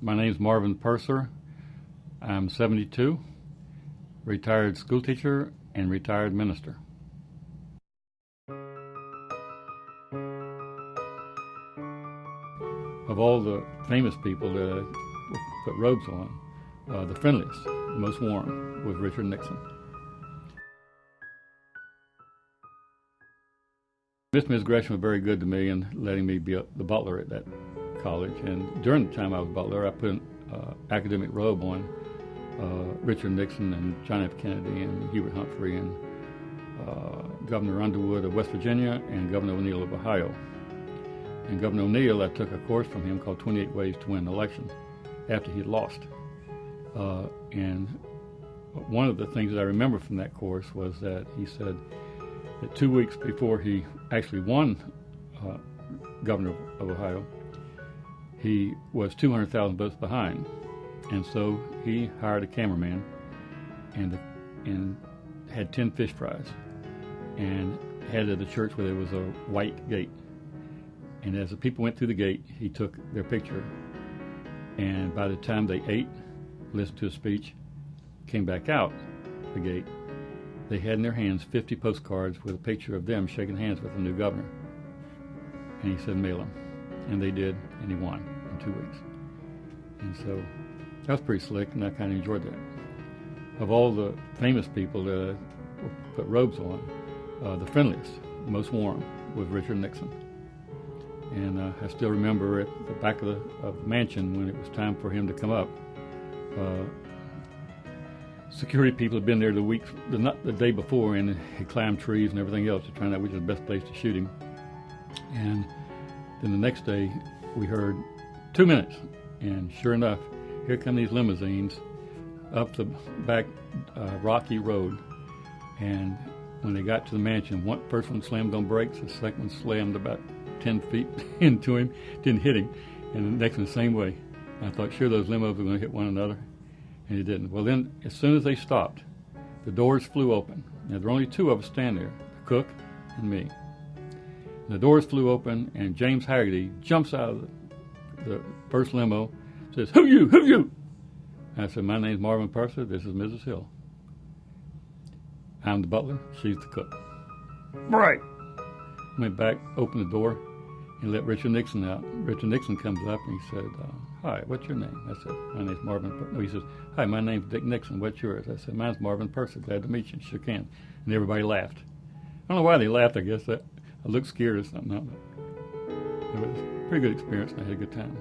My name's Marvin Purser. I'm 72, retired school teacher and retired minister. Of all the famous people that put robes on, the friendliest, most warm, was Richard Nixon. Miss Gresham was very good to me in letting me be the butler at that college. And during the time I was butler, I put an academic robe on Richard Nixon and John F. Kennedy and Hubert Humphrey and Governor Underwood of West Virginia and Governor O'Neill of Ohio. And Governor O'Neill, I took a course from him called 28 Ways to Win an Election after he'd lost. And one of the things that I remember from that course was that he said that 2 weeks before he actually won governor of Ohio, he was 200,000 votes behind. And so he hired a cameraman and had 10 fish fries and headed to the church where there was a white gate. And as the people went through the gate, he took their picture. And by the time they ate, listened to a speech, came back out the gate, they had in their hands 50 postcards with a picture of them shaking hands with the new governor. And he said, mail them. And they did, and he won in 2 weeks. And so that was pretty slick, and I kind of enjoyed that. Of all the famous people that put robes on, the friendliest, most warm, was Richard Nixon. And I still remember at the back of the mansion when it was time for him to come up, security people had been there the day before, and had climbed trees and everything else to find out which was the best place to shoot him. And then the next day, we heard 2 minutes, and sure enough, here come these limousines up the back rocky road. And when they got to the mansion, one first one slammed on brakes, the second one slammed about 10 feet into him, didn't hit him, and the next one the same way. And I thought, sure, those limos were going to hit one another, and it didn't. Well, then, as soon as they stopped, the doors flew open. Now, there were only two of us standing there, the cook and me. And the doors flew open, and James Haggerty jumps out of the first limo, says, "Who you? Who you?" And I said, "My name's Marvin Purser. This is Mrs. Hill. I'm the butler. She's the cook." Right. Went back, opened the door, and let Richard Nixon out. Richard Nixon comes up and he said, "Hi, what's your name?" I said, "My name's Marvin Purser." No, he says, "Hi, my name's Dick Nixon. What's yours?" I said, "Mine's Marvin Purser. Glad to meet you." Shook hands. And everybody laughed. I don't know why they laughed. I guess I looked scared or something. It was a pretty good experience, and I had a good time.